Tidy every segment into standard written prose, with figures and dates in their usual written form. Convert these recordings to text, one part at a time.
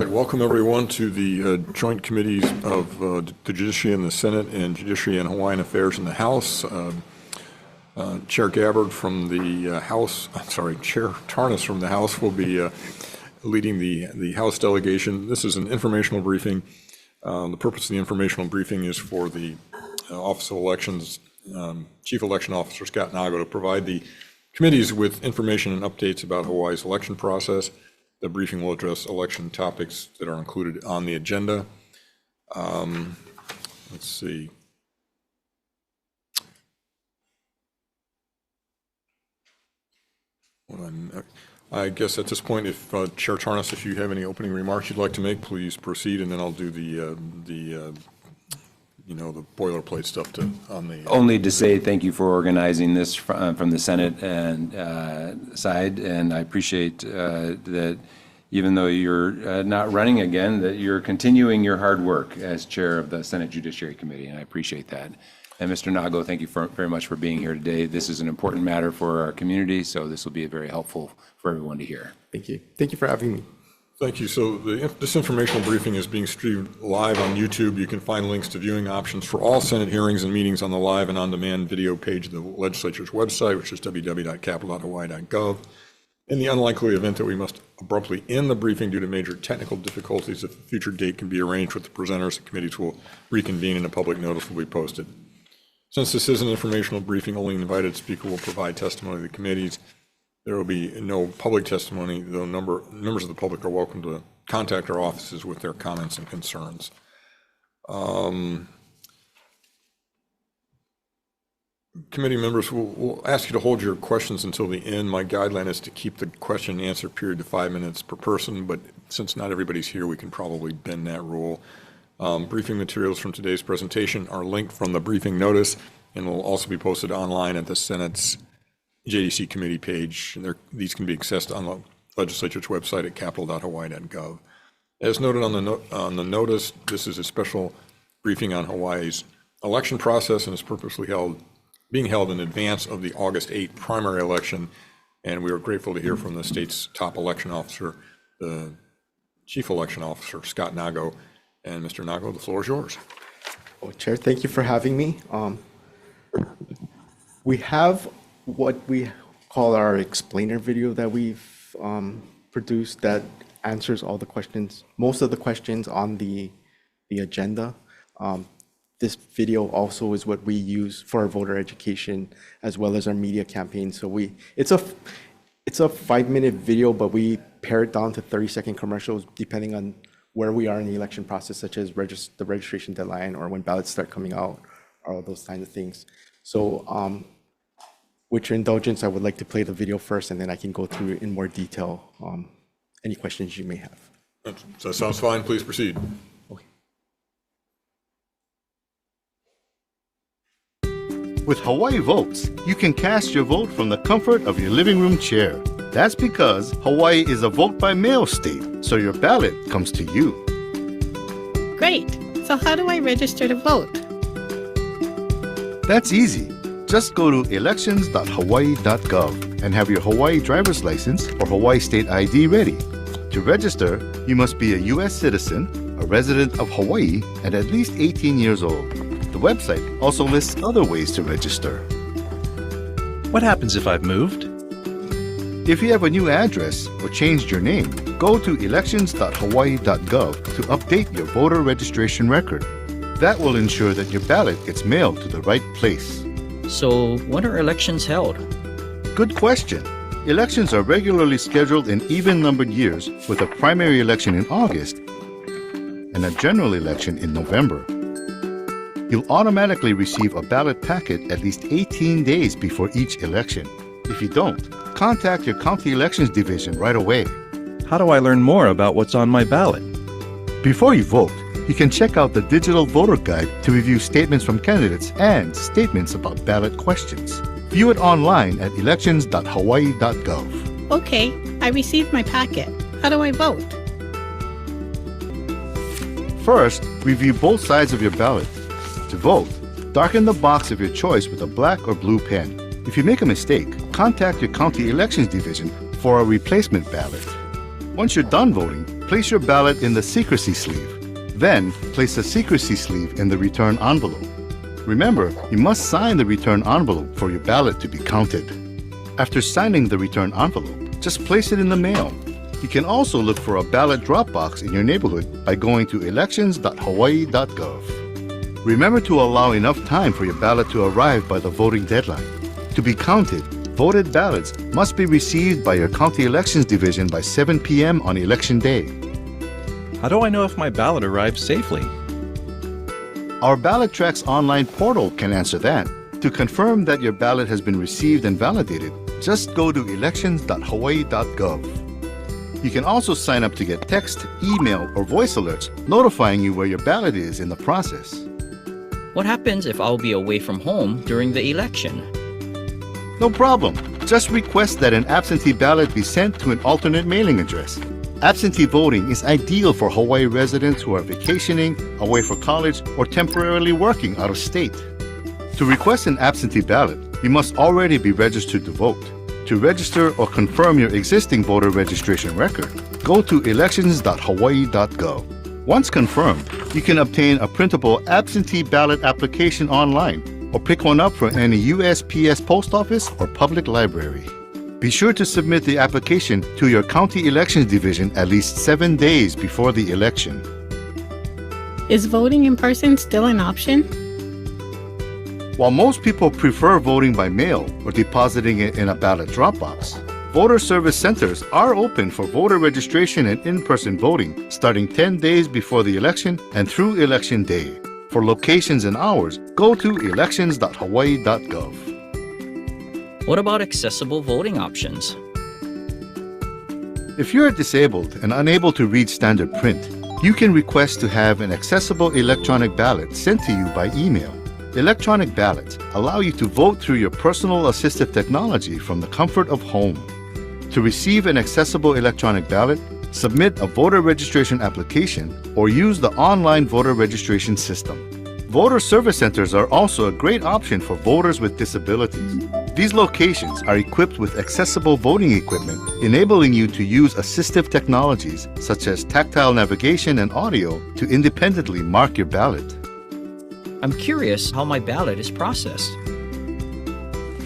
right, welcome everyone to the joint committees of the Judiciary in the Senate and Judiciary and Hawaiian Affairs in the House. Chair Gabbard from the House, Chair Tarnas from the House will be leading the House delegation. This is an informational briefing. The purpose of the informational briefing is for the Office of Elections, Chief Election Officer Scott Nago, to provide the committees with information and updates about Hawaii's election process. The briefing will address election topics that are included on the agenda. Let's see. I guess at this point, if Chair Tarnas, if you have any opening remarks you'd like to make, please proceed, and then I'll do the boilerplate stuff on the. Only to say thank you for organizing this from the Senate and side, and I appreciate that even though you're not running again, that you're continuing your hard work as chair of the Senate Judiciary Committee, and I appreciate that. And Mr. Nago, thank you very much for being here today. This is an important matter for our community, so this will be very helpful for everyone to hear. Thank you. Thank you for having me. Thank you. So this informational briefing is being streamed live on YouTube. You can find links to viewing options for all Senate hearings and meetings on the live and on-demand video page of the legislature's website, which is www.capitol.hawaii.gov. In the unlikely event that we must abruptly end the briefing due to major technical difficulties, if a future date can be arranged with the presenters, the committees will reconvene and a public notice will be posted. Since this is an informational briefing, only an invited speaker will provide testimony to the committees. There will be no public testimony, though members of the public are welcome to contact our offices with their comments and concerns. Committee members, we'll ask you to hold your questions until the end. My guideline is to keep the question and answer period to 5 minutes per person, but since not everybody's here, we can probably bend that rule. Briefing materials from today's presentation are linked from the briefing notice and will also be posted online at the Senate's JDC committee page. These can be accessed on the legislature's website at capitol.hawaii.gov. As noted on the notice, this is a special briefing on Hawaii's election process and is purposely being held in advance of the August 8 primary election, and we are grateful to hear from the state's top election officer, the Chief Election Officer, Scott Nago. And Mr. Nago, the floor is yours. Well, Chair, thank you for having me. We have what we call our explainer video that we've produced that answers all the questions, most of the questions on the agenda. This video also is what we use for our voter education as well as our media campaign. So it's a 5-minute video, but we pare it down to 30-second commercials depending on where we are in the election process, such as the registration deadline or when ballots start coming out, all those kinds of things. So with your indulgence, I would like to play the video first, and then I can go through in more detail any questions you may have. That sounds fine. Please proceed. Okay. With Hawaii Votes, you can cast your vote from the comfort of your living room chair. That's because Hawaii is a vote-by-mail state, so your ballot comes to you. Great. So how do I register to vote? That's easy. Just go to elections.hawaii.gov and have your Hawaii driver's license or Hawaii state ID ready. To register, you must be a U.S. citizen, a resident of Hawaii, and at least 18 years old. The website also lists other ways to register. What happens if I've moved? If you have a new address or changed your name, go to elections.hawaii.gov to update your voter registration record. That will ensure that your ballot gets mailed to the right place. So, when are elections held? Good question. Elections are regularly scheduled in even-numbered years with a primary election in August and a general election in November. You'll automatically receive a ballot packet at least 18 days before each election. If you don't, contact your county elections division right away. How do I learn more about what's on my ballot? Before you vote, you can check out the digital voter guide to review statements from candidates and statements about ballot questions. View it online at elections.hawaii.gov. Okay, I received my packet. How do I vote? First, review both sides of your ballot. To vote, darken the box of your choice with a black or blue pen. If you make a mistake, contact your county elections division for a replacement ballot. Once you're done voting, place your ballot in the secrecy sleeve. Then, place the secrecy sleeve in the return envelope. Remember, you must sign the return envelope for your ballot to be counted. After signing the return envelope, just place it in the mail. You can also look for a ballot drop box in your neighborhood by going to elections.hawaii.gov. Remember to allow enough time for your ballot to arrive by the voting deadline. To be counted, voted ballots must be received by your county elections division by 7 p.m. on election day. How do I know if my ballot arrived safely? Our Ballot Tracks online portal can answer that. To confirm that your ballot has been received and validated, just go to elections.hawaii.gov. You can also sign up to get text, email, or voice alerts notifying you where your ballot is in the process. What happens if I'll be away from home during the election? No problem. Just request that an absentee ballot be sent to an alternate mailing address. Absentee voting is ideal for Hawaii residents who are vacationing, away for college, or temporarily working out of state. To request an absentee ballot, you must already be registered to vote. To register or confirm your existing voter registration record, go to elections.hawaii.gov. Once confirmed, you can obtain a printable absentee ballot application online or pick one up from any USPS post office or public library. Be sure to submit the application to your county elections division at least 7 days before the election. Is voting in person still an option? While most people prefer voting by mail or depositing it in a ballot drop box, voter service centers are open for voter registration and in-person voting starting 10 days before the election and through election day. For locations and hours, go to elections.hawaii.gov. What about accessible voting options? If you're disabled and unable to read standard print, you can request to have an accessible electronic ballot sent to you by email. Electronic ballots allow you to vote through your personal assistive technology from the comfort of home. To receive an accessible electronic ballot, submit a voter registration application or use the online voter registration system. Voter service centers are also a great option for voters with disabilities. These locations are equipped with accessible voting equipment, enabling you to use assistive technologies such as tactile navigation and audio to independently mark your ballot. I'm curious how my ballot is processed.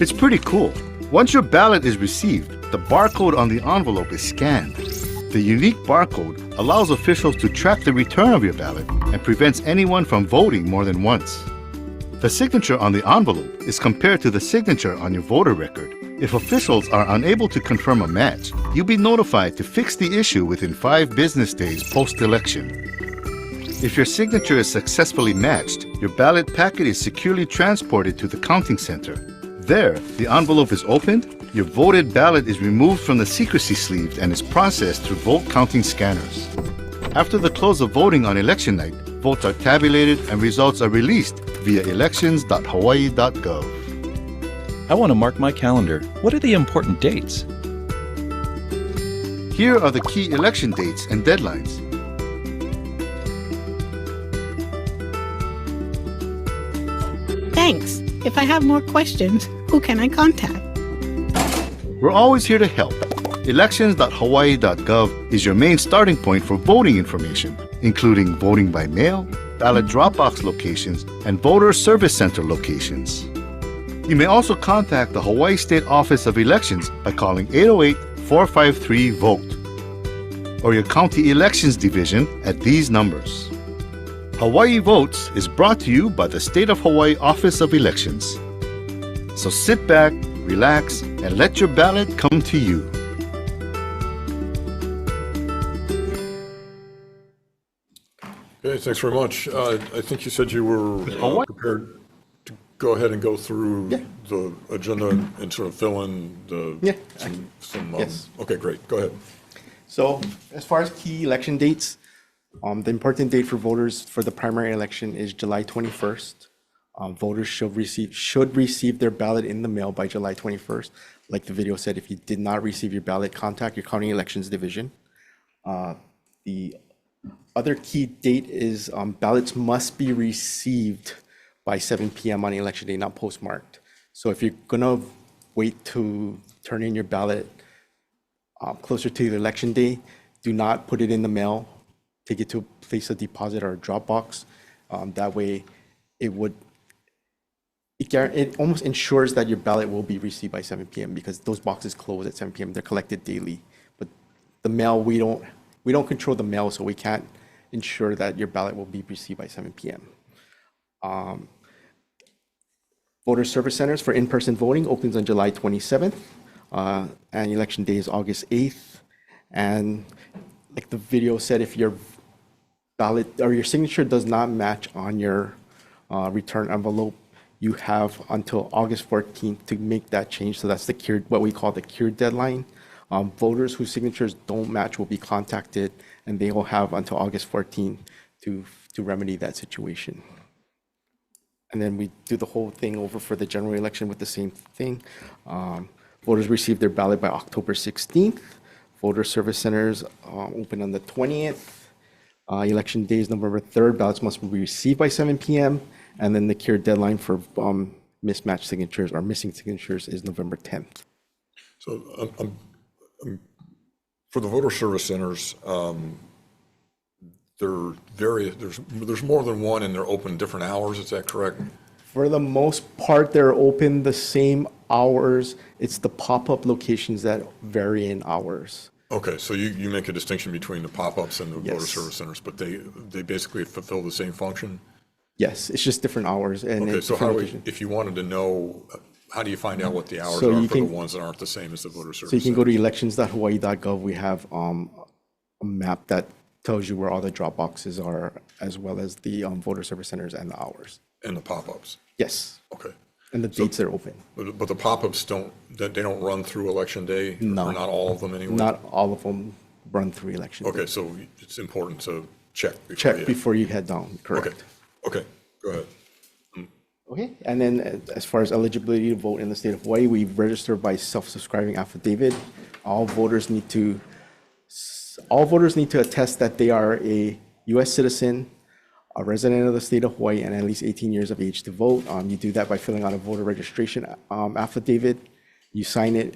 It's pretty cool. Once your ballot is received, the barcode on the envelope is scanned. The unique barcode allows officials to track the return of your ballot and prevents anyone from voting more than once. The signature on the envelope is compared to the signature on your voter record. If officials are unable to confirm a match, you'll be notified to fix the issue within 5 business days post-election. If your signature is successfully matched, your ballot packet is securely transported to the counting center. There, the envelope is opened, your voted ballot is removed from the secrecy sleeve and is processed through vote counting scanners. After the close of voting on election night, votes are tabulated and results are released via elections.hawaii.gov. I want to mark my calendar. What are the important dates? Here are the key election dates and deadlines. Thanks. If I have more questions, who can I contact? We're always here to help. Elections.hawaii.gov is your main starting point for voting information, including voting by mail, ballot drop box locations, and voter service center locations. You may also contact the Hawaii State Office of Elections by calling 808-453-VOTE or your county elections division at these numbers. Hawaii Votes is brought to you by the State of Hawaii Office of Elections. So sit back, relax, and let your ballot come to you. Okay, thanks very much. I think you said you were prepared to go ahead and go through the agenda and sort of fill in the Yes. Okay, great. Go ahead. So as far as key election dates, the important date for voters for the primary election is July 21st. Voters should receive their ballot in the mail by July 21st. Like the video said, if you did not receive your ballot, contact your county elections division. The other key date is ballots must be received by 7 p.m. on election day, not postmarked. So if you're gonna wait to turn in your ballot closer to the election day, do not put it in the mail. Take it to a place of deposit or a drop box. That way, it almost ensures that your ballot will be received by 7 p.m. because those boxes close at 7 p.m. They're collected daily. But the mail, we don't control the mail, so we can't ensure that your ballot will be received by 7 p.m. Voter service centers for in-person voting opens on July 27th, and election day is August 8th. And like the video said, if your ballot or your signature does not match on your return envelope, you have until August 14th to make that change. So that's the cure, what we call the cure deadline. Voters whose signatures don't match will be contacted, and they will have until August 14th to remedy that situation. And then we do the whole thing over for the general election with the same thing. Voters receive their ballot by October 16th. Voter service centers open on the 20th. Election day is November 3rd. Ballots must be received by 7 p.m. And then the cure deadline for mismatched signatures or missing signatures is November 10th. So for the voter service centers, there's more than one and they're open different hours, is that correct? For the most part, they're open the same hours. It's the pop-up locations that vary in hours. Okay, so you make a distinction between the pop-ups and the Yes. voter service centers, but they basically fulfill the same function? Yes, it's just different hours. And Okay, it's so different locations. if you wanted to know, how do you find out what the hours So are you for the can- ones that aren't the same as the voter service So you can go to centers? elections.hawaii.gov. We have a map that tells you where all the drop boxes are, as well as the voter service centers and the hours. And the pop-ups? Yes, Okay. and the dates they're open. But the pop-ups they don't run through election day? No. Or not all of them anyway? Not all of them run through election. Okay, so it's important to check before Check you- before you head down, Okay, correct. okay, go ahead. Okay, and then as far as eligibility to vote in the state of Hawaii, we register by self-subscribing affidavit. All voters need to attest that they are a U.S. citizen, a resident of the state of Hawaii, and at least 18 years of age to vote. You do that by filling out a voter registration affidavit. You sign it.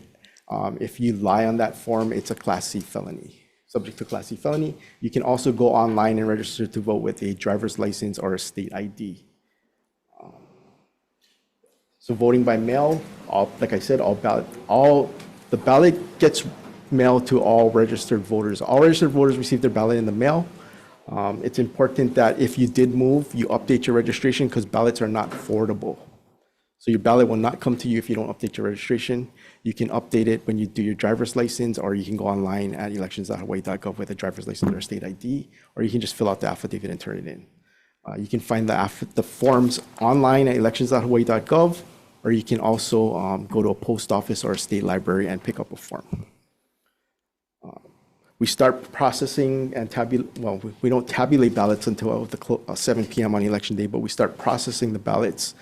If you lie on that form, it's a Class C felony, subject to Class C felony. You can also go online and register to vote with a driver's license or a state ID. So voting by mail, like I said, the ballot gets mailed to all registered voters. All registered voters receive their ballot in the mail. It's important that if you did move, you update your registration because ballots are not forwardable. So your ballot will not come to you if you don't update your registration. You can update it when you do your driver's license, or you can go online at elections.hawaii.gov with a driver's license or state ID, or you can just fill out the affidavit and turn it in. You can find the forms online at elections.hawaii.gov, or you can also go to a post office or a state library and pick up a form. We start processing and we don't tabulate ballots until 7 p.m. on election day, but we start processing the ballots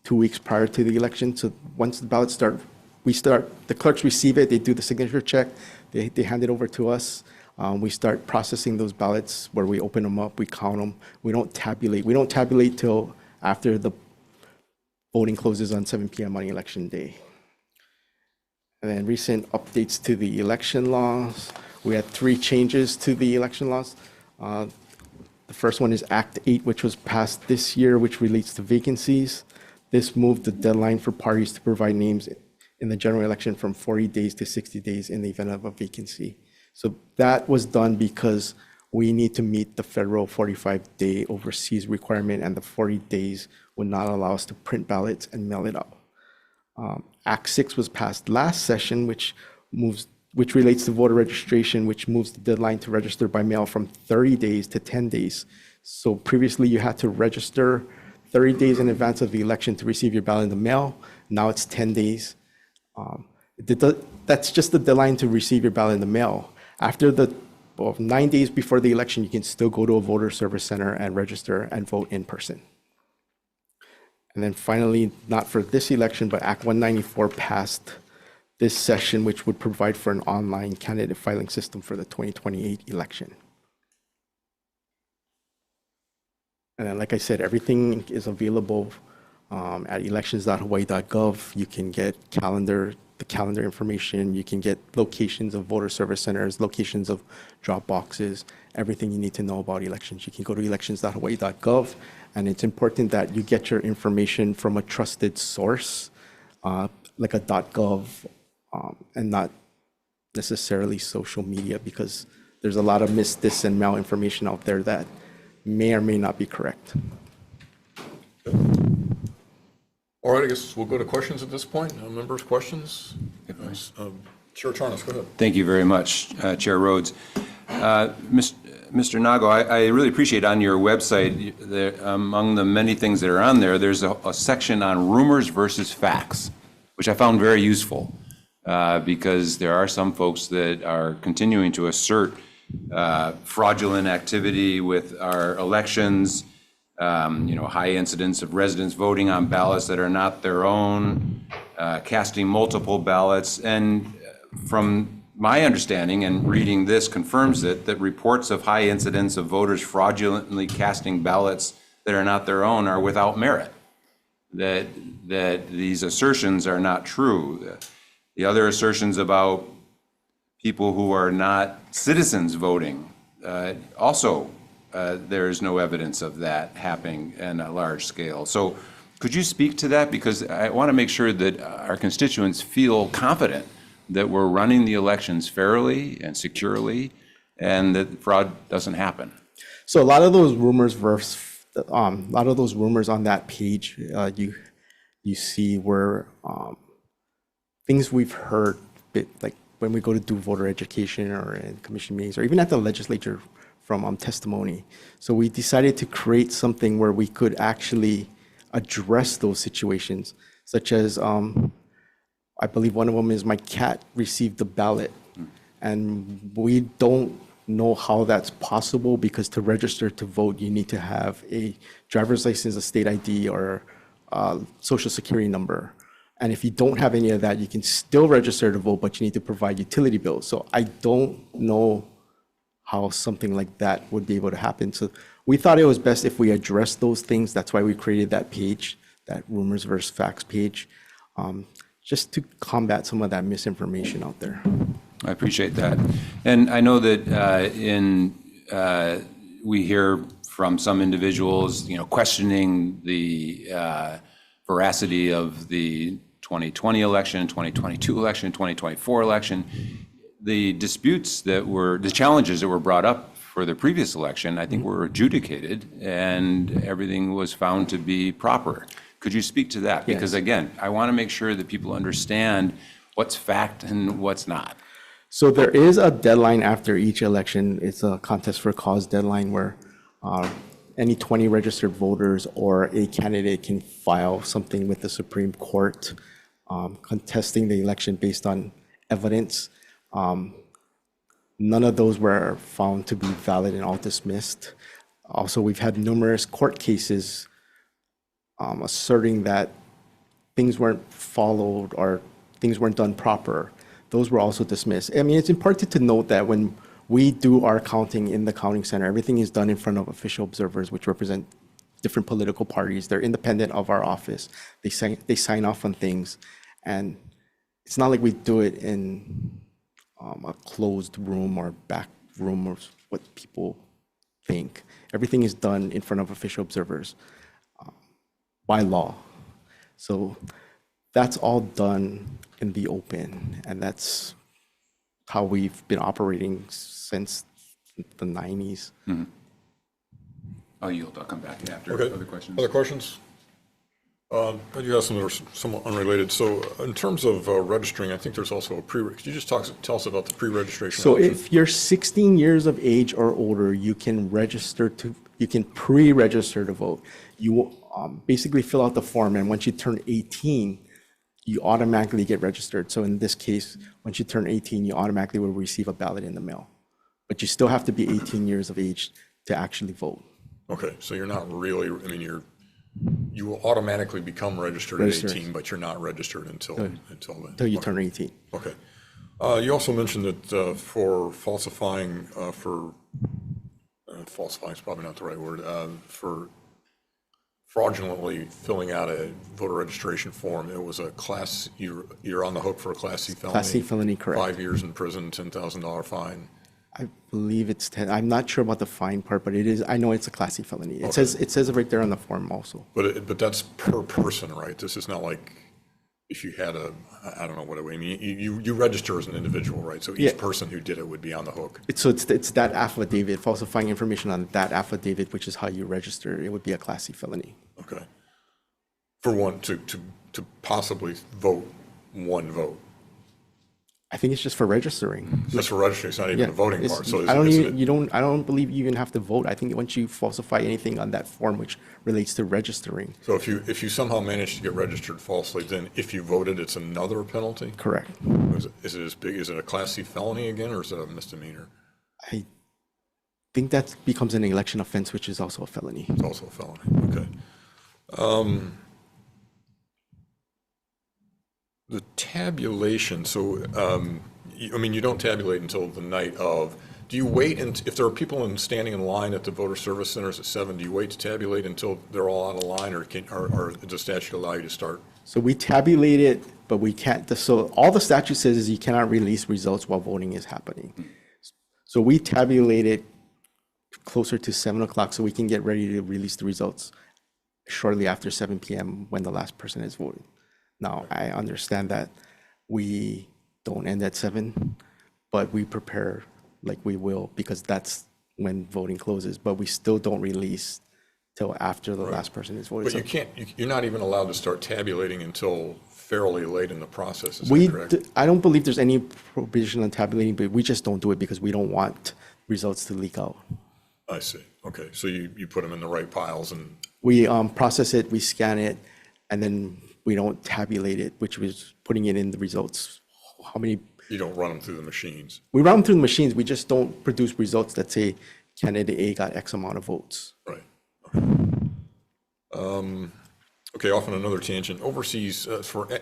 2 weeks prior to the election. So once the ballots start, the clerks receive it, they do the signature check, they hand it over to us. We start processing those ballots where we open them up, we count them. We don't tabulate till after the voting closes on 7 p.m. on election day. And then recent updates to the election laws. We had 3 changes to the election laws. The first one is Act 8, which was passed this year, which relates to vacancies. This moved the deadline for parties to provide names in the general election from 40 days to 60 days in the event of a vacancy. So that was done because we need to meet the federal 45-day overseas requirement, and the 40 days would not allow us to print ballots and mail it out. Act 6 was passed last session, which relates to voter registration, which moves the deadline to register by mail from 30 days to 10 days. So previously you had to register 30 days in advance of the election to receive your ballot in the mail. Now it's 10 days. That's just the deadline to receive your ballot in the mail. After 9 days before the election, you can still go to a voter service center and register and vote in person. And then finally, not for this election, but Act 194 passed this session, which would provide for an online candidate filing system for the 2028 election. And then, like I said, everything is available at elections.hawaii.gov. You can get calendar the calendar information. You can get locations of voter service centers, locations of drop boxes, everything you need to know about elections. You can go to elections.hawaii.gov, and it's important that you get your information from a trusted source, like a .gov, and not necessarily social media, because there's a lot of dis, and malinformation out there that may or may not be correct. All right, I guess we'll go to questions at this point. Members, questions? Chair Charnas, go ahead. Thank you very much, Chair Rhodes. Mr. Nago, I really appreciate on your website, among the many things that are on there, there's a section on rumors versus facts, which I found very useful, because there are some folks that are continuing to assert fraudulent activity with our elections, high incidence of residents voting on ballots that are not their own, casting multiple ballots. And from my understanding, and reading this confirms it, that reports of high incidence of voters fraudulently casting ballots that are not their own are without merit, that these assertions are not true. The other assertions about people who are not citizens voting, also there's no evidence of that happening in a large scale. So could you speak to that? Because I want to make sure that our constituents feel confident that we're running the elections fairly and securely, and that fraud doesn't happen. So a lot of those rumors on that page you see were things we've heard, like when we go to do voter education or in commission meetings, or even at the legislature from testimony. So we decided to create something where we could actually address those situations, such as I believe one of them is my cat received the ballot, and we don't know how that's possible, because to register to vote, you need to have a driver's license, a state ID, or a social security number. And if you don't have any of that, you can still register to vote, but you need to provide utility bills. So I don't know how something like that would be able to happen. So we thought it was best if we addressed those things. That's why we created that page, that rumors versus facts page, just to combat some of that misinformation out there. I appreciate that. And I know that we hear from some individuals, questioning the veracity of the 2020 election, 2022 election, 2024 election. The disputes the challenges that were brought up for the previous election, I think were adjudicated, and everything was found to be proper. Could you speak to that? Because again, I want to make sure that people understand what's fact and what's not. So there is a deadline after each election. It's a contest for cause deadline where any 20 registered voters or a candidate can file something with the Supreme Court contesting the election based on evidence. None of those were found to be valid and all dismissed. Also, we've had numerous court cases asserting that things weren't followed or things weren't done proper. Those were also dismissed. I mean, it's important to note that when we do our counting in the counting center, everything is done in front of official observers, which represent different political parties. They're independent of our office. They sign off on things. And it's not like we do it in a closed room or back room or what people think. Everything is done in front of official observers by law. So that's all done in the open, and that's how we've been operating since the 90s. Mm-hmm. I'll yield. I'll come back after other questions. Other questions? I do have some that are somewhat unrelated. So in terms of registering, I think there's also a could you just tell us about the pre-registration? So if you're 16 years of age or older, you can pre-register to vote. You basically fill out the form, and once you turn 18, you automatically get registered. So in this case, once you turn 18, you automatically will receive a ballot in the mail. But you still have to be 18 years of age to actually vote. Okay, so you're not really, you will automatically become registered at 18, but you're not registered until then. Until you turn 18. Okay. You also mentioned that for falsifying, falsifying is probably not the right word, for fraudulently filling out a voter registration form, it was a you're on the hook for a Class C felony. Class C felony, correct. 5 years in prison, $10,000 fine. I believe it's 10. I'm not sure about the fine part, but it is. I know it's a Class C felony. It says it right there on the form also. But that's per person, right? This is not like if you had I don't know what I mean. You register as an individual, right? So each person who did it would be on the hook. It's that affidavit, falsifying information on that affidavit, which is how you register. It would be a Class C felony. Okay. For one to possibly vote one vote. I think it's just for registering. Just for registering, it's not even the voting part. So I don't believe you even have to vote. I think once you falsify anything on that form which relates to registering. So if you somehow manage to get registered falsely, then if you voted, it's another penalty? Correct. Is it as big? Is it a Class C felony again, or is it a misdemeanor? I think that becomes an election offense, which is also a felony. It's also a felony. Okay. The tabulation, so, you don't tabulate until the night of. Do you wait, and if there are people standing in line at the voter service centers at 7, do you wait to tabulate until they're all out of line, or does the statute allow you to start? So we tabulate it, but we can't, so all the statute says is you cannot release results while voting is happening. So we tabulate it closer to 7 o'clock so we can get ready to release the results shortly after 7 p.m. when the last person has voted. Now, I understand that we don't end at 7, but we prepare like we will because that's when voting closes, but we still don't release till after the last person is voted. But you can't, you're not even allowed to start tabulating until fairly late in the process, is that correct? I don't believe there's any prohibition on tabulating, but we just don't do it because we don't want results to leak out. I see. Okay, so you put them in the right piles and. We process it, we scan it, and then we don't tabulate it, which was putting it in the results. How many? You don't run them through the machines. We run them through the machines. We just don't produce results that say candidate A got X amount of votes. Right. Okay, off on another tangent. Overseas,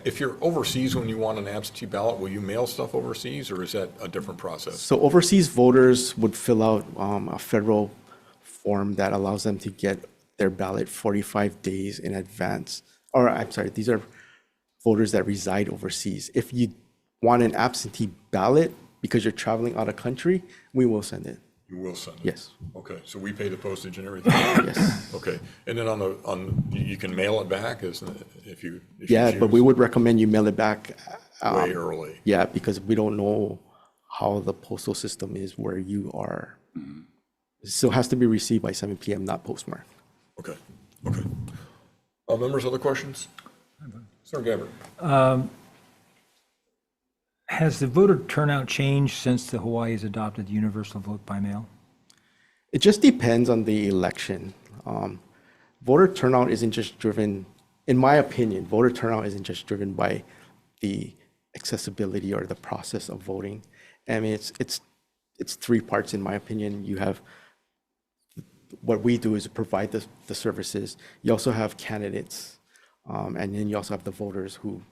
if you're overseas when you want an absentee ballot, will you mail stuff overseas, or is that a different process? So overseas voters would fill out a federal form that allows them to get their ballot 45 days in advance. Or I'm sorry, these are voters that reside overseas. If you want an absentee ballot because you're traveling out of country, we will send it. You will send it? Yes. Okay, so we pay the postage and everything? Yes. Okay, and then you can mail it back if you Yeah, choose. but we would recommend you mail it back. Way early. Yeah, because we don't know how the postal system is where you are. So it has to be received by 7 p.m., not postmarked. Okay. Members, other questions? Sir Gabbard. Has the voter turnout changed since the Hawaii has adopted universal vote by mail? It just depends on the election. Voter turnout isn't just driven, in my opinion, voter turnout isn't just driven by the accessibility or the process of voting. I mean, it's 3 parts in my opinion. You have what we do is provide the services. You also have candidates, and then you also have the voters who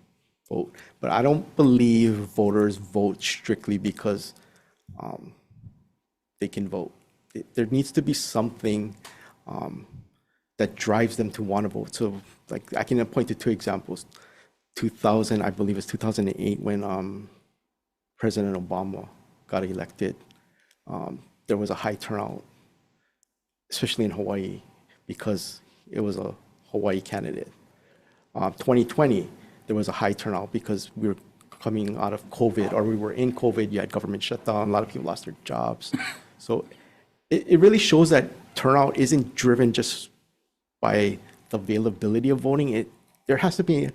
vote. But I don't believe voters vote strictly because they can vote. There needs to be something that drives them to want to vote. So, like, I can point to 2 examples. 2000, I believe it's 2008, when President Obama got elected. There was a high turnout, especially in Hawaii, because it was a Hawaii candidate. 2020, there was a high turnout because we were coming out of COVID, or we were in COVID, you had government shutdown, a lot of people lost their jobs. So it really shows that turnout isn't driven just by the availability of voting. There has to be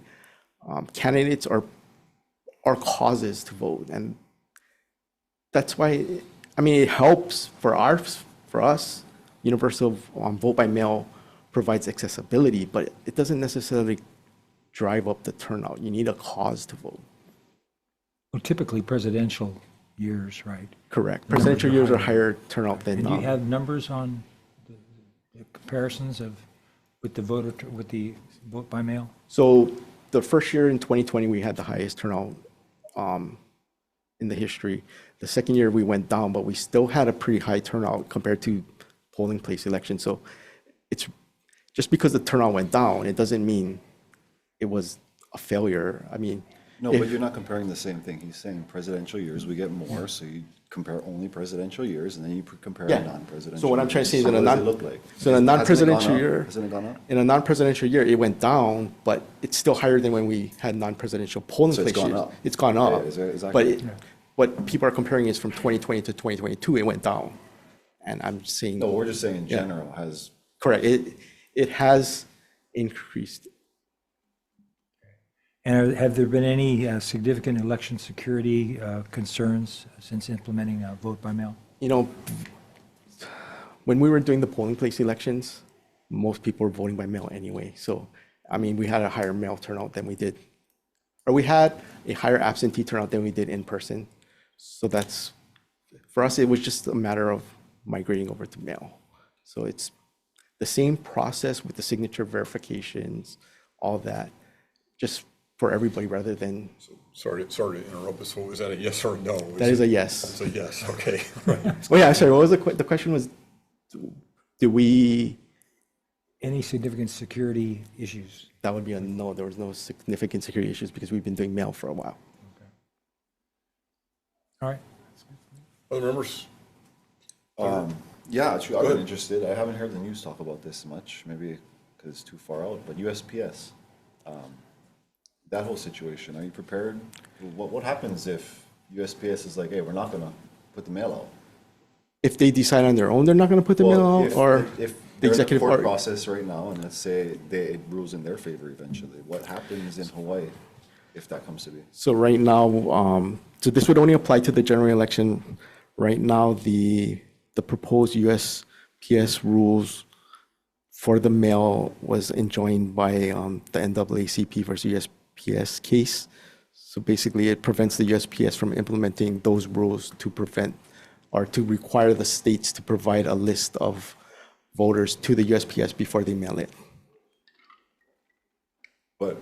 candidates or causes to vote. And that's why, I mean, it helps for us, universal vote by mail provides accessibility, but it doesn't necessarily drive up the turnout. You need a cause to vote. Well, typically presidential years, right? Correct. Presidential years are higher turnout than. And do you have numbers on the comparisons with the vote by mail? So the first year in 2020, we had the highest turnout in the history. The second year we went down, but we still had a pretty high turnout compared to polling place elections. So it's just because the turnout went down, it doesn't mean it was a failure. I mean, No, but you're not comparing the same thing. He's saying presidential years, we get more, so you compare only presidential years, and then you compare Yeah. non-presidential. So what I'm trying to say is years. in a What does non, it look like? so in a non-presidential Hasn't it gone year, up? Hasn't it gone up? in a non-presidential year, it went down, but it's still higher than when we had non-presidential polling So it's place gone years. up. It's gone Yeah, up. exactly. But what people are comparing is from 2020 to 2022, it went down. And I'm saying, No, we're just saying in Yeah. general has, correct, it has increased. And have there been any significant election security concerns since implementing vote by mail? You know, when we were doing the polling place elections, most people were voting by mail anyway. So, I mean, we had a higher mail turnout than we did, or we had a higher absentee turnout than we did in person. So that's, for us, it was just a matter of migrating over to mail. So it's the same process with the signature verifications, all that, just for everybody rather than, Sorry to interrupt, but so is that a yes or a no? that is a yes. It's a yes, okay. Right. Oh yeah, sorry, what was the question was, do we, Any significant security issues? that would be a no, there was no significant security issues because we've been doing mail for a while. All right. Other members? yeah, actually, I've Go been ahead. interested. I haven't heard the news talk about this much, maybe because it's too far out, but USPS, that whole situation, are you prepared? What happens if USPS is like, hey, we're not gonna put the mail out? If they decide on their own, they're not gonna put the mail Well, out, or if the they're in the executive court order? process right now, and let's say it rules in their favor eventually, what happens in Hawaii if that comes to be? So right now, so this would only apply to the general election. Right now, the proposed USPS rules for the mail was enjoined by the NAACP versus USPS case. So basically, it prevents the USPS from implementing those rules to prevent or to require the states to provide a list of voters to the USPS before they mail it. But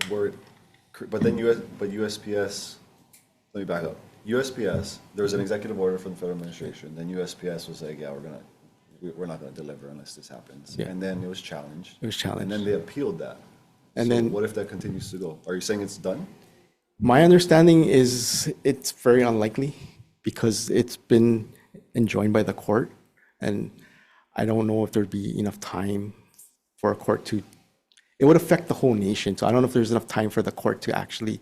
USPS, let me back up. USPS, there was an executive order from the federal administration, then USPS was like, yeah, we're not gonna deliver unless this happens. Yeah. And then it was challenged. It was challenged. And then they appealed that. And So then- what if that continues to go? Are you saying it's done? My understanding is it's very unlikely because it's been enjoined by the court. And I don't know if there'd be enough time for a court to, it would affect the whole nation. So I don't know if there's enough time for the court to actually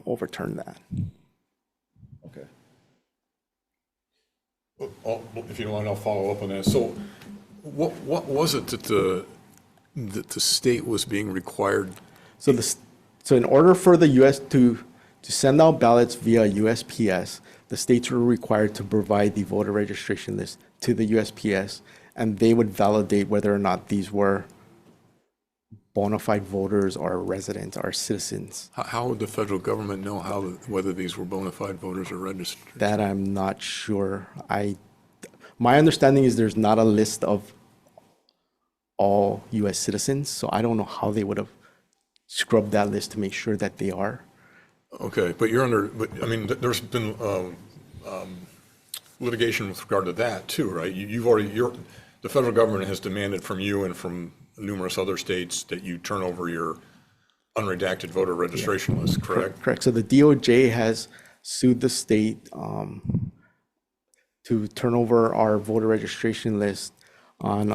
overturn that. Okay. If you don't mind, I'll follow up on that. So what was it that the state was being required? So in order for the US to send out ballots via USPS, the states were required to provide the voter registration list to the USPS, and they would validate whether or not these were bona fide voters or residents or citizens. How would the federal government know whether these were bona fide voters or registered? That I'm not sure. My understanding is there's not a list of all US citizens, so I don't know how they would have scrubbed that list to make sure that they are. Okay, but I mean, there's been litigation with regard to that too, right? The federal government has demanded from you and from numerous other states that you turn over your unredacted voter registration list, correct? Correct. So the DOJ has sued the state to turn over our voter registration list on,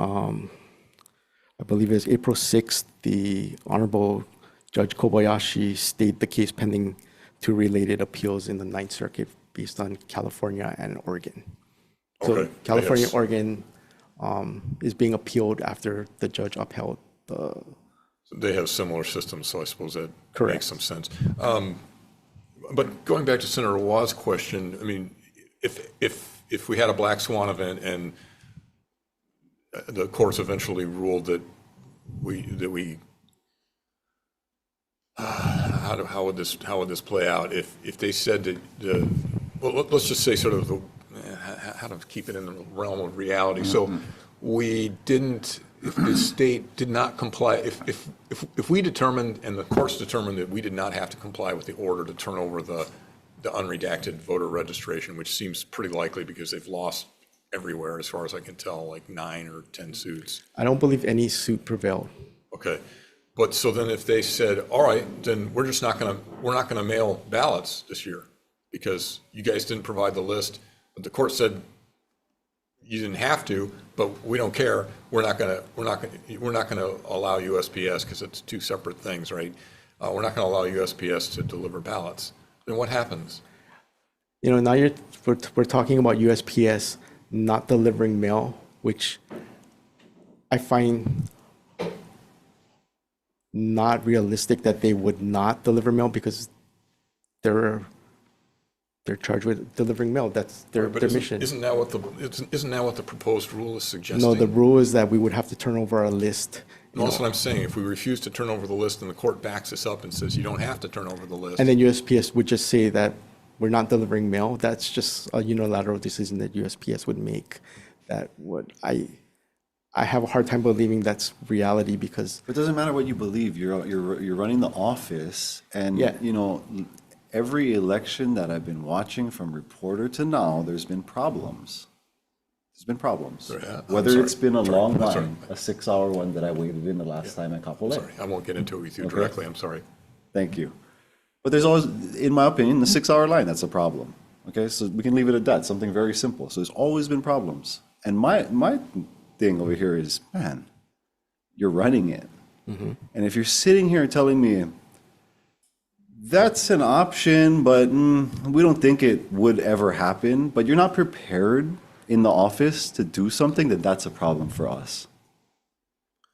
I believe it's April 6th. The Honorable Judge Kobayashi stayed the case pending two related appeals in the Ninth Circuit based on California and Oregon. So Okay. California, Yes. Oregon is being appealed after the judge upheld the. They have similar systems, so I suppose that Correct. makes some sense. But going back to Senator Wah's question, I mean, if we had a black swan event and the courts eventually ruled that how would this play out if they said that well, let's just say sort of how to keep it in the realm of reality. So we didn't, if the state did not comply, if we determined and the courts determined that we did not have to comply with the order to turn over the unredacted voter registration, which seems pretty likely because they've lost everywhere, as far as I can tell, like 9 or 10 suits. I don't believe any suit prevailed. Okay, but so then if they said, all right, then we're not gonna mail ballots this year because you guys didn't provide the list, but the court said you didn't have to, but we don't care. We're not gonna allow USPS because it's two separate things, right? We're not gonna allow USPS to deliver ballots. Then what happens? You know, now we're talking about USPS not delivering mail, which I find not realistic that they would not deliver mail because they're charged with delivering mail. That's their mission. Isn't that what the proposed rule is suggesting? No, the rule is that we would have to turn over our list. No, that's what I'm saying. If we refuse to turn over the list and the court backs us up and says you don't have to turn over the list. And then USPS would just say that we're not delivering mail. That's just a unilateral decision that USPS would make. That would I have a hard time believing that's reality because It doesn't matter what you believe. You're running the office, and Yeah. you know, every election that I've been watching from reporter to now, there's been problems. There's been problems. Sorry, I'm Whether sorry. it's been a Sorry, long I'm sorry. line, a 6-hour one that I waited in the last time at Kapolei. Sorry, I won't get into it with you Okay. directly. I'm sorry. Thank you. But there's always, in my opinion, the 6-hour line, that's a problem. Okay, so we can leave it at that, something very simple. So there's always been problems. And my thing over here is, man, you're running it. And if you're sitting here telling me, that's an option, but we don't think it would ever happen, but you're not prepared in the office to do something, then that's a problem for us.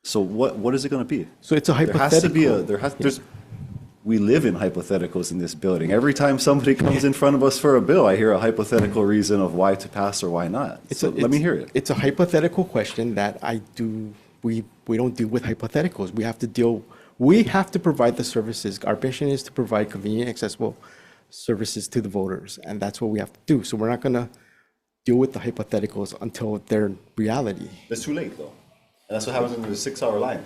So what is it going to be? so it's a There has to be hypothetical. we live in hypotheticals in this building. Every time somebody comes in front of us for a bill, I hear a hypothetical reason of why to pass or why not. So let me hear it. It's a hypothetical question that we don't deal with hypotheticals. We have to provide the services. Our mission is to provide convenient, accessible services to the voters, and that's what we have to do. So we're not gonna deal with the hypotheticals until they're reality. It's too late, though. And that's what happens in the 6-hour line.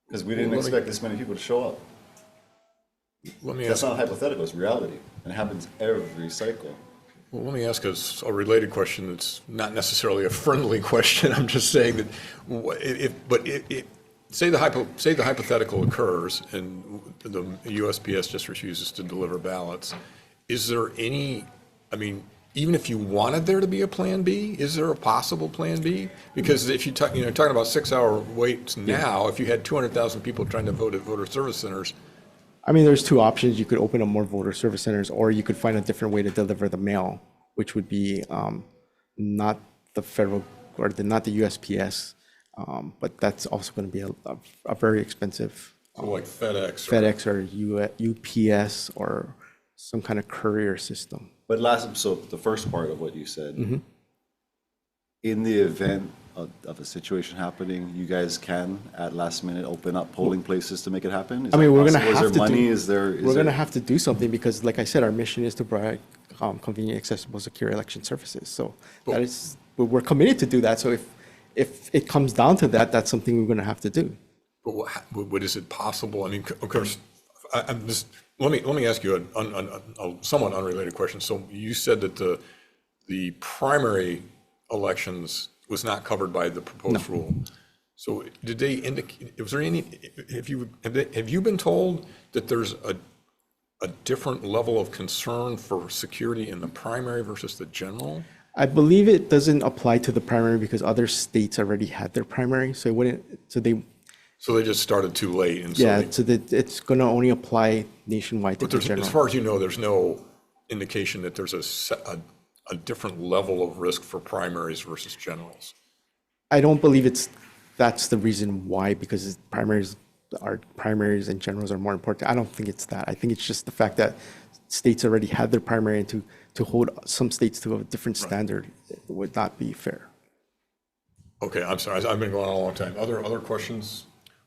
Because we didn't expect this many people to show up. Let me That's ask. not hypothetical, it's reality. And it happens every cycle. Well, let me ask a related question that's not necessarily a friendly question. I'm just saying that say the hypothetical occurs and the USPS just refuses to deliver ballots. Is there any, I mean, even if you wanted there to be a plan B, is there a possible plan B? Because if you're talking about 6-hour waits now, if you had 200,000 people trying to vote at voter service centers, I mean, there's two options. You could open up more voter service centers, or you could find a different way to deliver the mail, which would be not the federal or not the USPS, but that's also going to be a very expensive so like FedEx. FedEx or UPS or some kind of courier system. But so the first part of what you said, in the event of a situation happening, you guys can, at last minute, open up polling places to make it happen? I mean, we're going to Is have there to money? do. We're going to have to do something because, like I said, our mission is to provide convenient, accessible, secure election services. So we're committed to do that. So if it comes down to that, that's something we're going to have to do. But what is it possible? I mean, of course, I'm just, let me ask you a somewhat unrelated question. So you said that the primary elections was not covered by the proposed rule. So did they indicate, was there any, have you been told that there's a different level of concern for security in the primary versus the general? I believe it doesn't apply to the primary because other states already had their primary, so it wouldn't. So they just started too late, and so yeah. So that it's going to only apply nationwide to but the general. as far as you know, there's no indication that there's a different level of risk for primaries versus generals. I don't believe that's the reason why, because primaries and generals are more important. I don't think it's that. I think it's just the fact that states already had their primary, and to hold some states to a different standard would not be fair. Okay, I'm sorry. I've been going on a long time. Other questions?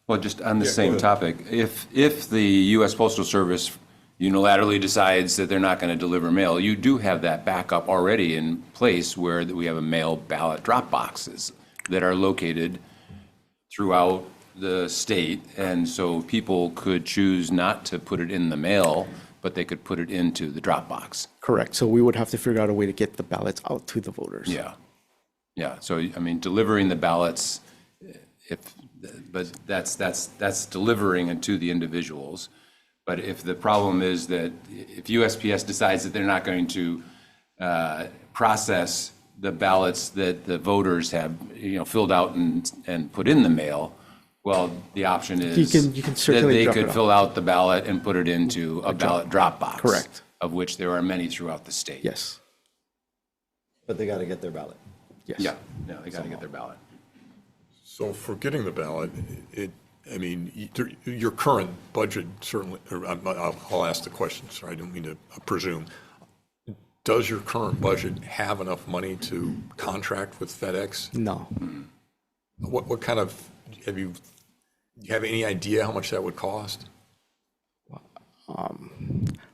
Well, just on the Yeah, go same ahead. topic, if the U.S. Postal Service unilaterally decides that they're not going to deliver mail, you do have that backup already in place where we have a mail ballot drop boxes that are located throughout the state, and so people could choose not to put it in the mail, but they could put it into the drop box. Correct. So we would have to figure out a way to get the ballots out to the voters. Yeah. Yeah, so, I mean, delivering the ballots, but that's delivering it to the individuals. But if the problem is that if USPS decides that they're not going to process the ballots that the voters have, filled out and put in the mail, well, the option is You can that certainly they drop it could off. fill out the ballot and put it into a ballot drop box. Correct. Of which there are many throughout the state. Yes. But they got to get their ballot. Yes. Yeah, they got to get their ballot. So for getting the ballot, your current budget certainly, I'll ask the question, so I don't mean to presume. Does your current budget have enough money to contract with FedEx? No. What kind of, do you have any idea how much that would cost?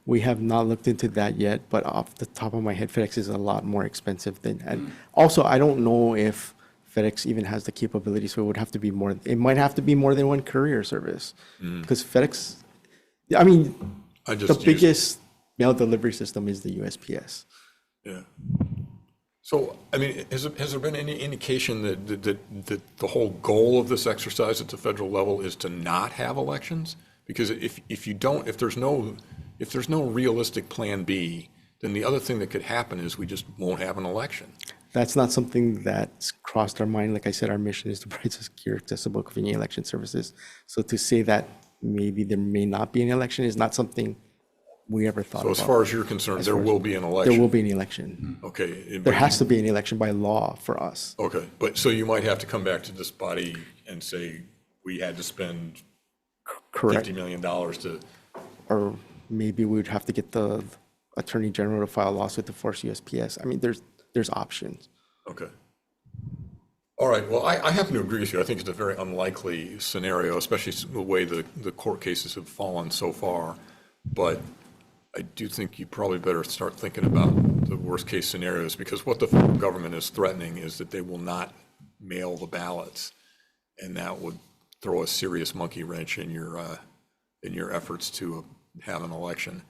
We have not looked into that yet, but off the top of my head, FedEx is a lot more expensive than, and also I don't know if FedEx even has the capability, so it would have to be more, it might have to be more than one courier service. Because FedEx, I mean, the biggest mail delivery system is the USPS. Yeah. So, I mean, has there been any indication that the whole goal of this exercise at the federal level is to not have elections? Because if there's no realistic plan B, then the other thing that could happen is we just won't have an election. That's not something that's crossed our mind. Like I said, our mission is to provide secure, accessible, convenient election services. So to say that maybe there may not be an election is not something we ever thought about. So as far as you're concerned, there will be an election? There will be an election. Okay. There has to be an election by law for us. Okay, but so you might have to come back to this body and say, we had to spend Correct. $50 million to, Or maybe we would have to get the Attorney General to file a lawsuit to force USPS. I mean, there's options. okay. All right, well, I happen to agree with you. I think it's a very unlikely scenario, especially the way the court cases have fallen so far. But I do think you probably better start thinking about the worst case scenarios, because what the federal government is threatening is that they will not mail the ballots. And that would throw a serious monkey wrench in your efforts to have an election.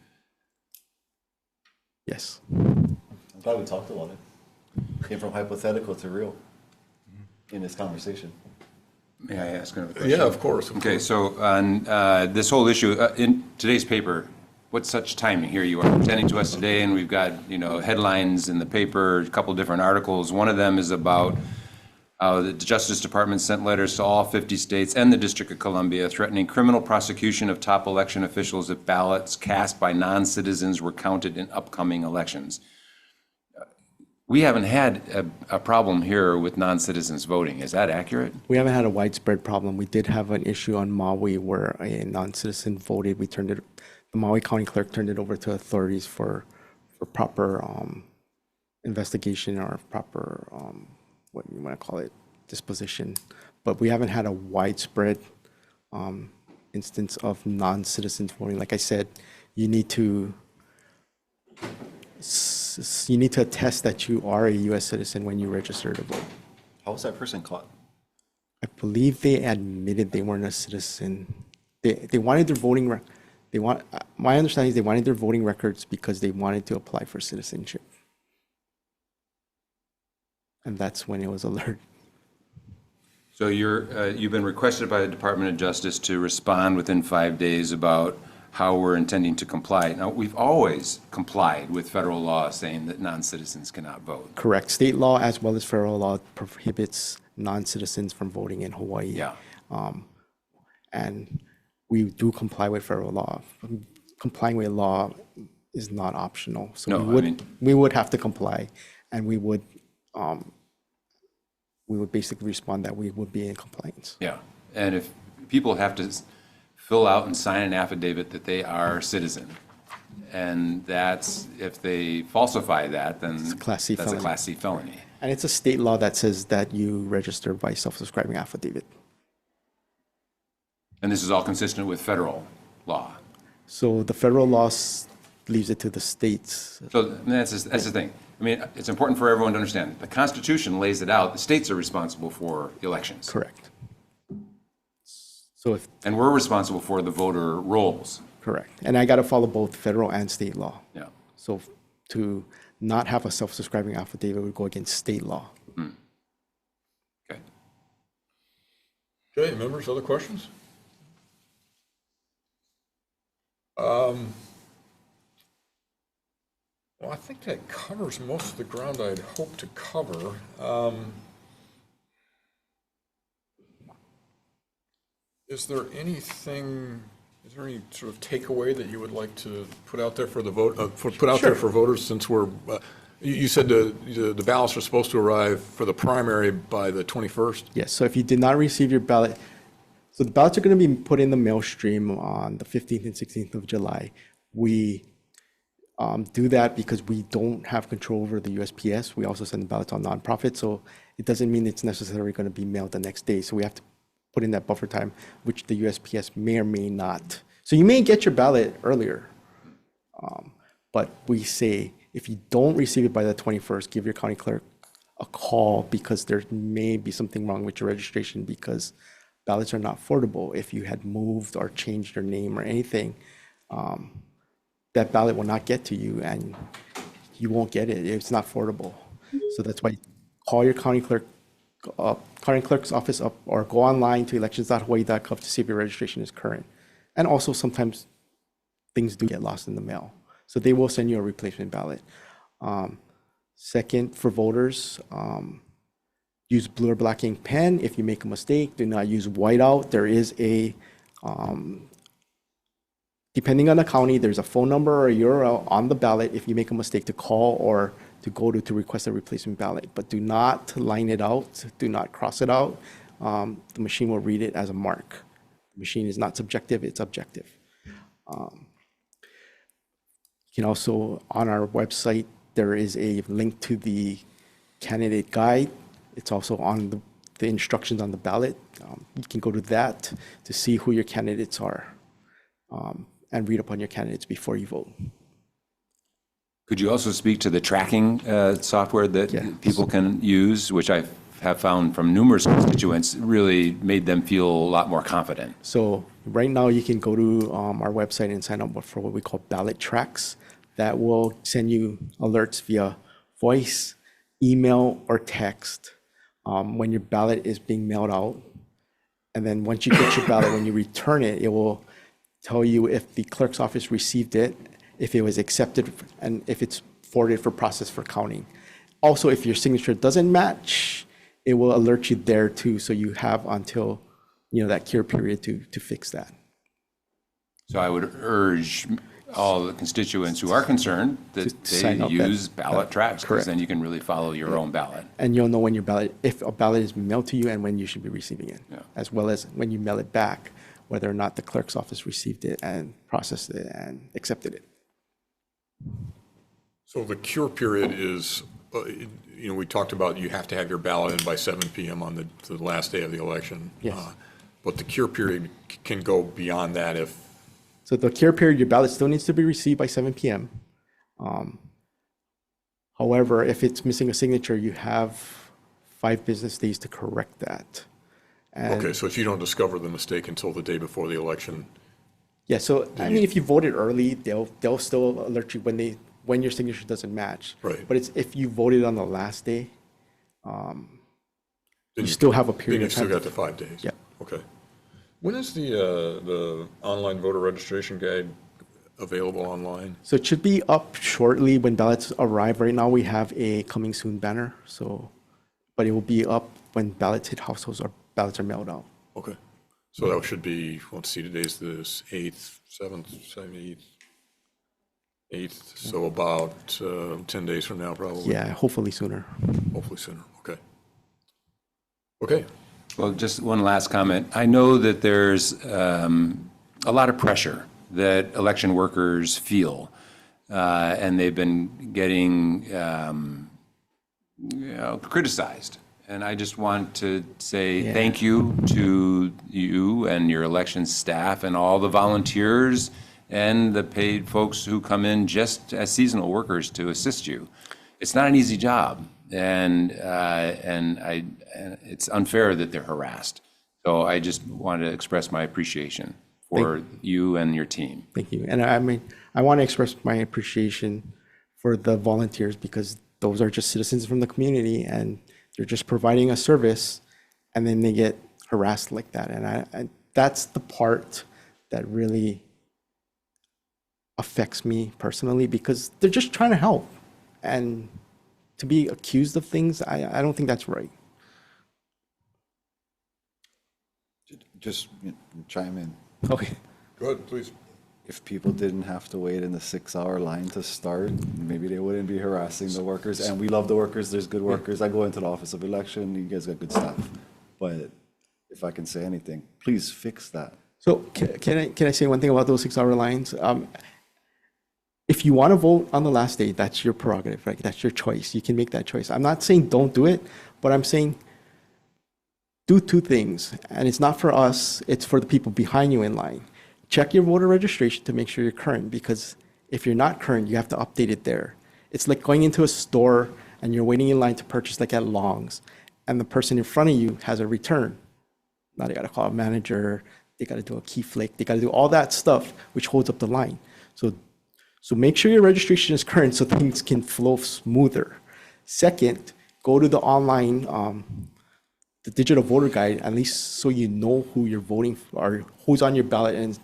Yes. I'm glad we talked about it. Came from hypothetical to real in this conversation. May I ask another question? Yeah, of course. Okay, so on this whole issue, in today's paper, what such timing? Here you are presenting to us today, and we've got, headlines in the paper, a couple different articles. One of them is about the Justice Department sent letters to all 50 states and the District of Columbia threatening criminal prosecution of top election officials if ballots cast by non-citizens were counted in upcoming elections. We haven't had a problem here with non-citizens voting. Is that accurate? We haven't had a widespread problem. We did have an issue on Maui where a non-citizen voted. The Maui County Clerk turned it over to authorities for proper investigation or proper, what you want to call it, disposition. But we haven't had a widespread instance of non-citizens voting. Like I said, you need to attest that you are a U.S. citizen when you register to vote. How was that person caught? I believe they admitted they weren't a citizen. They wanted their voting my understanding is they wanted their voting records because they wanted to apply for citizenship. And that's when it was alerted. So you've been requested by the Department of Justice to respond within 5 days about how we're intending to comply. Now, we've always complied with federal law saying that non-citizens cannot vote. Correct. State law as well as federal law prohibits non-citizens from voting in Hawaii. Yeah. And we do comply with federal law. Complying with law is not optional. So No, we would have to comply, and we would basically respond that we would be in compliance. Yeah, and if people have to fill out and sign an affidavit that they are a citizen, and if they falsify that, then It's a Class C that's felony. a Class C felony. And it's a state law that says that you register by self-subscribing affidavit. And this is all consistent with federal law. So the federal law leaves it to the states. So that's the thing. I mean, it's important for everyone to understand. The Constitution lays it out. The states are responsible for elections. Correct. So And we're responsible for the voter rolls. correct. And I got to follow both federal and state law. Yeah. So to not have a self-subscribing affidavit would go against state law. Okay, members, other questions? Well, I think that covers most of the ground I'd hoped to cover. Is there any sort of takeaway that you would like to put out there for the vote, there for voters, since we're, you said the ballots are supposed to arrive for the primary by the 21st? Yes, so if you did not receive your ballot, so the ballots are going to be put in the mail stream on the 15th and 16th of July. We do that because we don't have control over the USPS. We also send the ballots on nonprofit, so it doesn't mean it's necessarily going to be mailed the next day. So we have to put in that buffer time, which the USPS may or may not. So you may get your ballot earlier, but we say if you don't receive it by the 21st, give your county clerk a call because there may be something wrong with your registration because ballots are not forwardable. If you had moved or changed your name or anything, that ballot will not get to you and you won't get it. It's not forwardable. So that's why call your county clerk's office up or go online to elections.hawaii.gov to see if your registration is current. And also sometimes things do get lost in the mail. So they will send you a replacement ballot. Second, for voters, use blue or black ink pen. If you make a mistake, do not use whiteout. There is a, depending on the county, there's a phone number or a URL on the ballot if you make a mistake to call or to go to request a replacement ballot. But do not line it out. Do not cross it out. The machine will read it as a mark. The machine is not subjective, it's objective. You can also, on our website, there is a link to the candidate guide. It's also on the instructions on the ballot. You can go to that to see who your candidates are and read up on your candidates before you vote. Could you also speak to the tracking software that people can use, which I have found from numerous constituents really made them feel a lot more confident? So right now you can go to our website and sign up for what we call ballot tracks. That will send you alerts via voice, email, or text when your ballot is being mailed out. And then once you get your ballot, when you return it, it will tell you if the clerk's office received it, if it was accepted, and if it's forwarded for process for counting. Also, if your signature doesn't match, it will alert you there too. So you have until that cure period to fix that. So I would urge all the constituents who are concerned that they use ballot tracks, because then you can really follow your own ballot. And you'll know when your ballot, if a ballot is mailed to you and when you should be receiving it, as well as when you mail it back, whether or not the clerk's office received it and processed it and accepted it. So the cure period is, we talked about you have to have your ballot in by 7 p.m. on the last day of the election. Yes. But the cure period can go beyond that if. So the cure period, your ballot still needs to be received by 7 p.m. However, if it's missing a signature, you have 5 business days to correct that. And okay, so if you don't discover the mistake until the day before the election. Yeah, so I mean, if you voted early, they'll still alert you when your signature doesn't match. Right. But it's if you voted on the last day, you still have a period then of time. you still got the 5 days. Yeah. Okay. When is the online voter registration guide available online? So it should be up shortly when ballots arrive. Right now we have a coming soon banner. But it will be up when ballots hit households or ballots are mailed out. Okay. So that should be, let's see, today's the 8th, 7th, 7th, 8th. So about 10 days from now, probably. Yeah, hopefully sooner. Hopefully sooner. Okay. Okay. Well, just one last comment. I know that there's a lot of pressure that election workers feel, and they've been getting criticized. And I just want to say thank you to you and your election staff and all the volunteers and the paid folks who come in just as seasonal workers to assist you. It's not an easy job, and it's unfair that they're harassed. So I just wanted to express my appreciation for you and your team. Thank you. And I mean, I want to express my appreciation for the volunteers because those are just citizens from the community and they're just providing a service and then they get harassed like that. And that's the part that really affects me personally, because they're just trying to help. And to be accused of things, I don't think that's right. Just chime in. Okay. Go ahead, please. If people didn't have to wait in the 6-hour line to start, maybe they wouldn't be harassing the workers. And we love the workers. There's good workers. I go into the office of election. You guys got good staff. But if I can say anything, please fix that. So can I say one thing about those 6-hour lines? If you want to vote on the last day, that's your prerogative, right? That's your choice. You can make that choice. I'm not saying don't do it, but I'm saying do two things. And it's not for us, it's for the people behind you in line. Check your voter registration to make sure you're current, because if you're not current, you have to update it there. It's like going into a store and you're waiting in line to purchase, like at Long's, and the person in front of you has a return. Now they got to call a manager, they got to do a key flick, they got to do all that stuff, which holds up the line. So make sure your registration is current so things can flow smoother. Second, go to the online, the digital voter guide, at least so you know who you're voting for, or who's on your ballot, and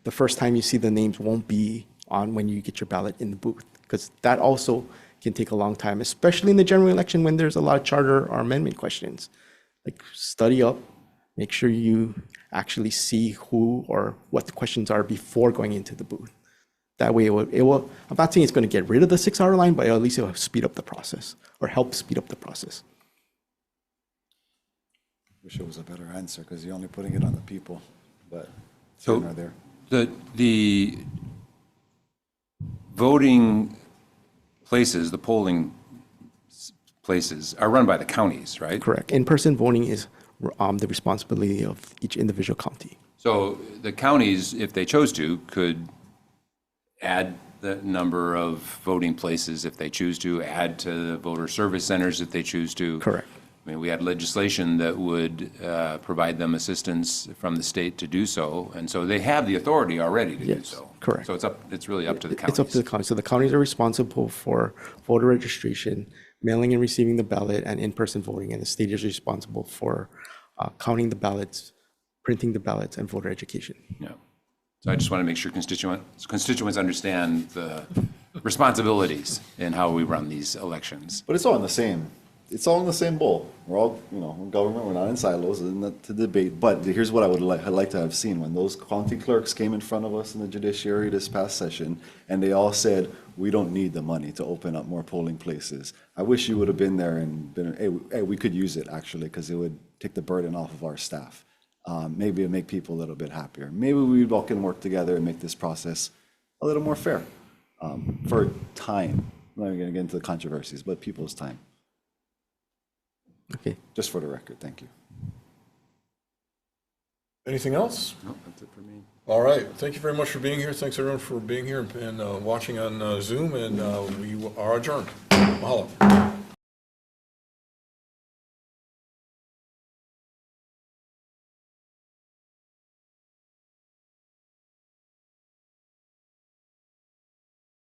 the first time you see the names won't be on when you get your ballot in the booth, because that also can take a long time, especially in the general election when there's a lot of charter or amendment questions. Like, study up, make sure you actually see who or what the questions are before going into the booth. That way it will, I'm not saying it's going to get rid of the 6-hour line, but at least it will speed up the process or help speed up the process. Wish it was a better answer because you're only putting it on the people, but So there. the voting places, the polling places are run by the counties, right? Correct. In-person voting is the responsibility of each individual county. So the counties, if they chose to, could add the number of voting places if they choose to, add to the voter service centers if they choose to. Correct. I mean, we had legislation that would provide them assistance from the state to do so, and so they have the authority already to do Yes, so. correct. So it's really up to the counties. It's up to the counties. So the counties are responsible for voter registration, mailing and receiving the ballot, and in-person voting, and the state is responsible for counting the ballots, printing the ballots, and voter education. Yeah. So I just want to make sure constituents understand the responsibilities in how we run these elections. But it's all in the same. It's all in the same bowl. We're all, in government. We're not in silos, and not to debate. But here's what I'd like to have seen: when those county clerks came in front of us in the judiciary this past session, and they all said, "We don't need the money to open up more polling places." I wish you would have been there and been, "Hey, we could use it actually, because it would take the burden off of our staff. Maybe it'd make people a little bit happier. Maybe we all can work together and make this process a little more fair for time." I'm not even going to get into the controversies, but people's time. Okay. Just for the record, thank you. Anything else? No, that's it for me. All right. Thank you very much for being here. Thanks everyone for being here and watching on Zoom, and we are adjourned. Mahalo.